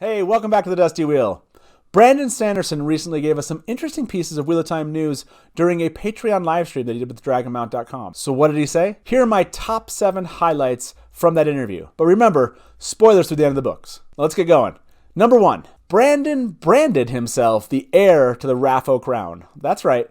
Hey, welcome back to the Dusty Wheel. Brandon Sanderson recently gave us some interesting pieces of Wheel of Time news during a Patreon live stream that he did with Dragonmount.com. So what did he say? Here are my top 7 highlights from that interview. But remember, spoilers through the end of the books. Let's get going. Number 1. Brandon branded himself the heir to the Rafe crown. That's right.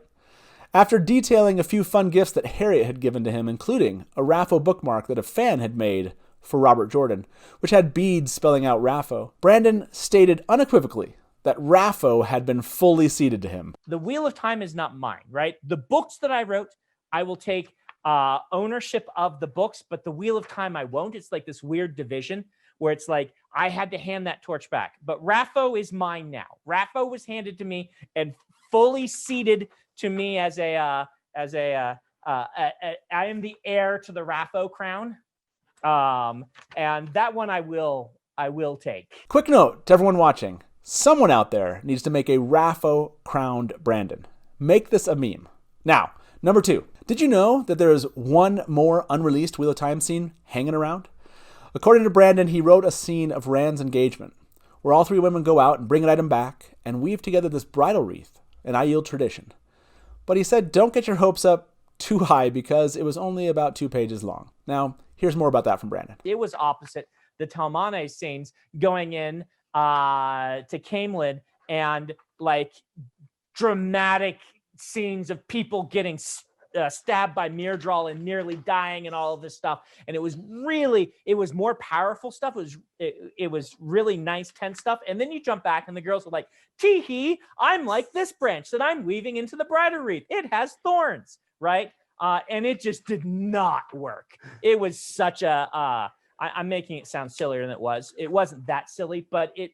After detailing a few fun gifts that Harriet had given to him, including a Rafe bookmark that a fan had made for Robert Jordan, which had beads spelling out Rafe, Brandon stated unequivocally that Rafe had been fully ceded to him. The Wheel of Time is not mine, right? The books that I wrote, I will take ownership of the books, but the Wheel of Time, I won't. It's like this weird division where it's like I had to hand that torch back. But Rafe is mine now. Rafe was handed to me and fully ceded to me as I am the heir to the Rafe crown. And that one I will take. Quick note to everyone watching. Someone out there needs to make a Rafe crowned Brandon. Make this a meme. Now, number 2. Did you know that there is one more unreleased Wheel of Time scene hanging around? According to Brandon, he wrote a scene of Rand's engagement, where all 3 women go out and bring an item back and weave together this bridal wreath, an Aiel tradition. But he said don't get your hopes up too high because it was only about 2 pages long. Now, here's more about that from Brandon. It was opposite the Talmane scenes going in to Camelid and like dramatic scenes of people getting stabbed by Myrddraal and nearly dying and all of this stuff. And it was more powerful stuff. It was really nice, tense stuff. And then you jump back and the girls were like, tee-hee, I'm like this branch that I'm weaving into the bridal wreath. It has thorns, right? And it just did not work. It was such a, I'm making it sound sillier than it was. It wasn't that silly, but it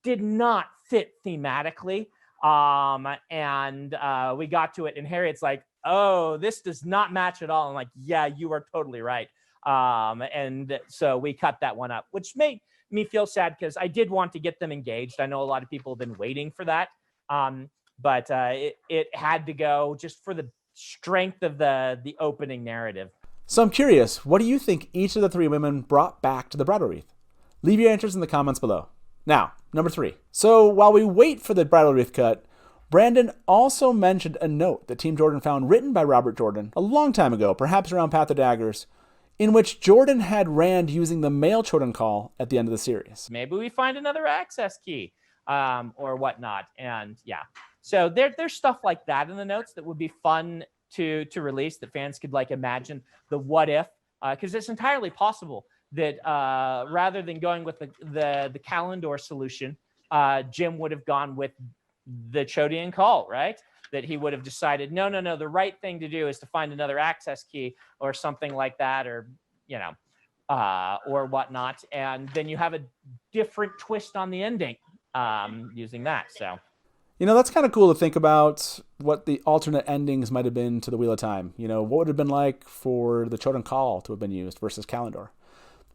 did not fit thematically. And we got to it and Harriet's like, oh, this does not match at all. I'm like, yeah, you are totally right. And so we cut that one up, which made me feel sad because I did want to get them engaged. I know a lot of people have been waiting for that. But it had to go just for the strength of the opening narrative. So I'm curious, what do you think each of the 3 women brought back to the bridal wreath? Leave your answers in the comments below. Now, number 3. So while we wait for the bridal wreath cut, Brandon also mentioned a note that Team Jordan found written by Robert Jordan a long time ago, perhaps around Path of Daggers, in which Jordan had Rand using the mail Chodan call at the end of the series. Maybe we find another access key or whatnot. And yeah, so there's stuff like that in the notes that would be fun to release that fans could like imagine the what if, because it's entirely possible that rather than going with the Kalendor solution, Jim would have gone with the Chodian call, right? That he would have decided, no, the right thing to do is to find another access key or something like that, or, or whatnot. And then you have a different twist on the ending using that. So, that's kind of cool to think about what the alternate endings might have been to the Wheel of Time. What would it have been like for the Chodan call to have been used versus Kalendor?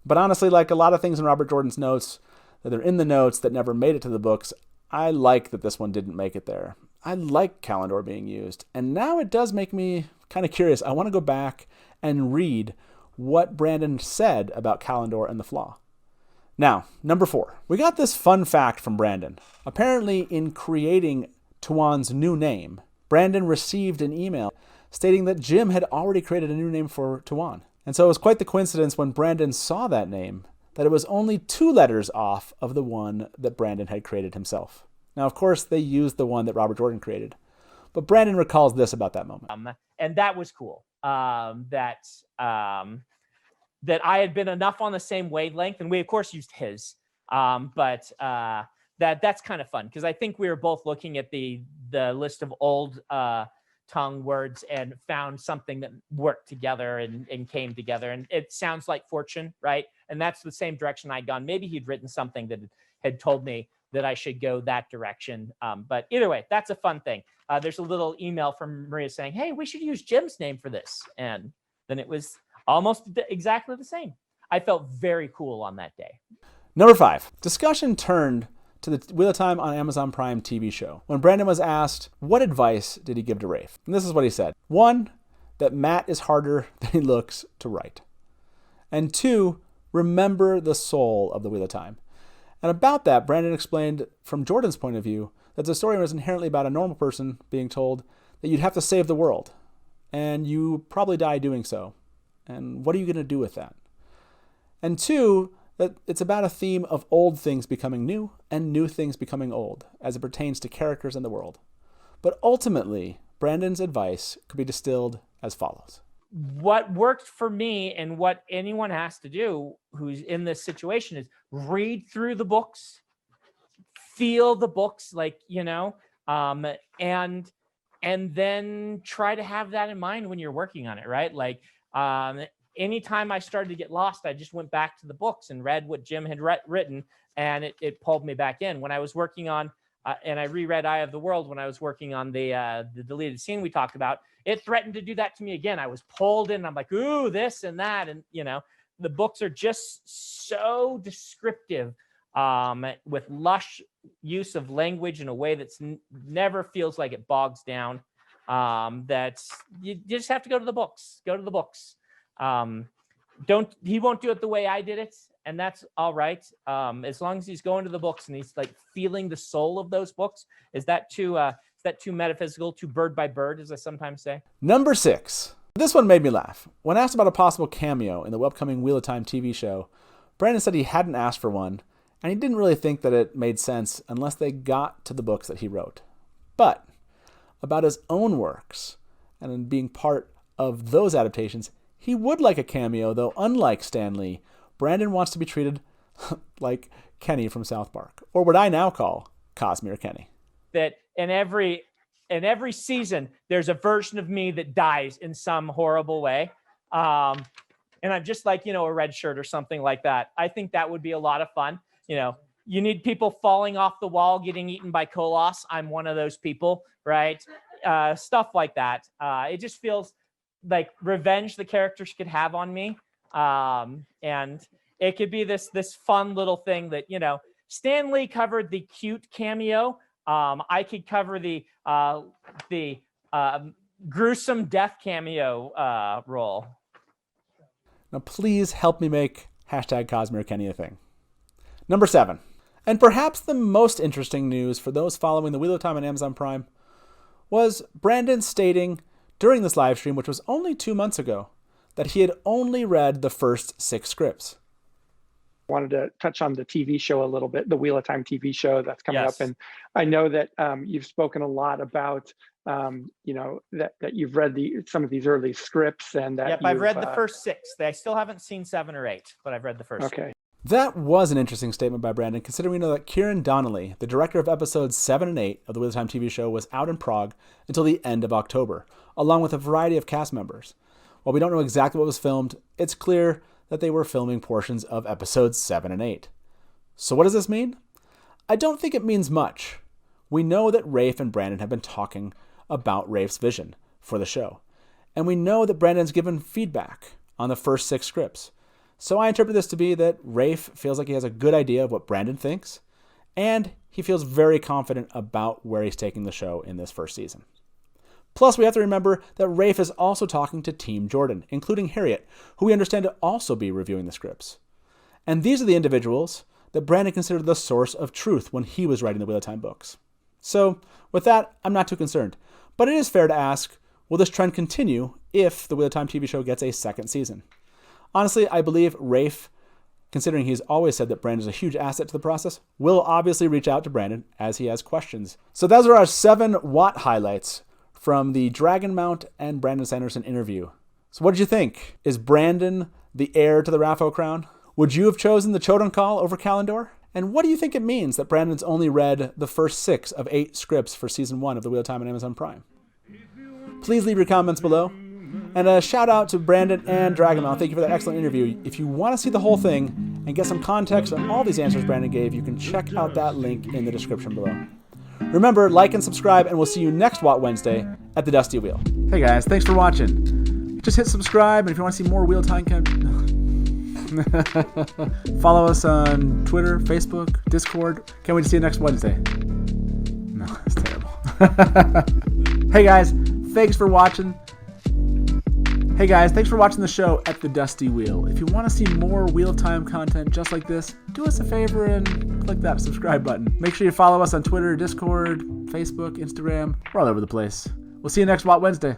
But honestly, like a lot of things in Robert Jordan's notes that are in the notes that never made it to the books, I like that this one didn't make it there. I like Kalendor being used. And now it does make me kind of curious. I want to go back and read what Brandon said about Kalendor and the Flaw. Now, number 4. We got this fun fact from Brandon. Apparently, in creating Tuon's new name, Brandon received an email stating that Jim had already created a new name for Tuon. And so it was quite the coincidence when Brandon saw that name that it was only 2 letters off of the one that Brandon had created himself. Now, of course, they used the one that Robert Jordan created. But Brandon recalls this about that moment. And that was cool. That I had been enough on the same wavelength, and we, of course, used his. But that's kind of fun, because I think we were both looking at the list of old tongue words and found something that worked together and came together. And it sounds like fortune, right? And that's the same direction I'd gone. Maybe he'd written something that had told me that I should go that direction. But either way, that's a fun thing. There's a little email from Maria saying, hey, we should use Jim's name for this. And then it was almost exactly the same. I felt very cool on that day. Number 5, discussion turned to the Wheel of Time on Amazon Prime TV show when Brandon was asked what advice did he give to Rafe. And this is what he said. 1, that Matt is harder than he looks to write. And 2, remember the soul of the Wheel of Time. And about that, Brandon explained from Jordan's point of view that the story was inherently about a normal person being told that you'd have to save the world, and you probably die doing so. And what are you going to do with that? And two, that it's about a theme of old things becoming new and new things becoming old as it pertains to characters in the world. But ultimately, Brandon's advice could be distilled as follows. What worked for me and what anyone has to do who's in this situation is read through the books, feel the books, and then try to have that in mind when you're working on it, right? Anytime I started to get lost, I just went back to the books and read what Jim had written, and it pulled me back in. When I was working on, and I reread Eye of the World when I was working on the deleted scene we talked about, it threatened to do that to me again. I was pulled in. I'm like, ooh, this and that. And, the books are just so descriptive with lush use of language in a way that's never feels like it bogs down. That you just have to go to the books. Go to the books. He won't do it the way I did it, and that's all right. As long as he's going to the books and he's like feeling the soul of those books. Is that too metaphysical, too bird by bird, as I sometimes say? Number 6. This one made me laugh. When asked about a possible cameo in the upcoming Wheel of Time TV show, Brandon said he hadn't asked for one, and he didn't really think that it made sense unless they got to the books that he wrote. But about his own works and being part of those adaptations, he would like a cameo, though unlike Stan Lee, Brandon wants to be treated like Kenny from South Park, or what I now call Cosmere Kenny. That in every season, there's a version of me that dies in some horrible way. And I'm just like, a red shirt or something like that. I think that would be a lot of fun. You need people falling off the wall, getting eaten by Koloss. I'm one of those people, right? Stuff like that. It just feels like revenge the characters could have on me. And it could be this fun little thing that, Stan Lee covered the cute cameo. I could cover the gruesome death cameo role. Now, please help me make #Cosmere Kenny a thing. Number 7, and perhaps the most interesting news for those following the Wheel of Time on Amazon Prime, was Brandon stating during this live stream, which was only 2 months ago, that he had only read the first 6 scripts. Wanted to touch on the TV show a little bit, the Wheel of Time TV show that's coming up. And I know that you've spoken a lot about, that you've read some of these early scripts and that I've read the first 6. I still haven't seen 7 or 8, but I've read the first. Okay. That was an interesting statement by Brandon, considering we know that Kieran Donnelly, the director of episodes 7 and 8 of the Wheel of Time TV show, was out in Prague until the end of October, along with a variety of cast members. While we don't know exactly what was filmed, it's clear that they were filming portions of episodes 7 and 8. So what does this mean? I don't think it means much. We know that Rafe and Brandon have been talking about Rafe's vision for the show, and we know that Brandon's given feedback on the first 6 scripts. So I interpret this to be that Rafe feels like he has a good idea of what Brandon thinks, and he feels very confident about where he's taking the show in this first season. Plus, we have to remember that Rafe is also talking to Team Jordan, including Harriet, who we understand to also be reviewing the scripts. And these are the individuals that Brandon considered the source of truth when he was writing the Wheel of Time books. So, with that, I'm not too concerned. But it is fair to ask, will this trend continue if the Wheel of Time TV show gets a second season? Honestly, I believe Rafe, considering he's always said that Brandon is a huge asset to the process, will obviously reach out to Brandon as he has questions. So those are our 7 WoT highlights from the Dragonmount and Brandon Sanderson interview. So what did you think? Is Brandon the heir to the Raffo crown? Would you have chosen the Chodan Call over Kalendor? And what do you think it means that Brandon's only read the first 6 of 8 scripts for Season 1 of The Wheel of Time on Amazon Prime? Please leave your comments below. And a shout out to Brandon and Dragonmount. Thank you for that excellent interview. If you want to see the whole thing and get some context on all these answers Brandon gave, you can check out that link in the description below. Remember, like and subscribe, and we'll see you next WoT Wednesday at the Dusty Wheel. Hey guys, thanks for watching. Just hit subscribe, and if you want to see more Wheel of Time follow us on Twitter, Facebook, Discord. Can't wait to see you next Wednesday. No, that's terrible. Hey guys, thanks for watching. Hey guys, thanks for watching the show at the Dusty Wheel. If you want to see more Wheel of Time content just like this, do us a favor and click that subscribe button. Make sure you follow us on Twitter, Discord, Facebook, Instagram. We're all over the place. We'll see you next WoT Wednesday.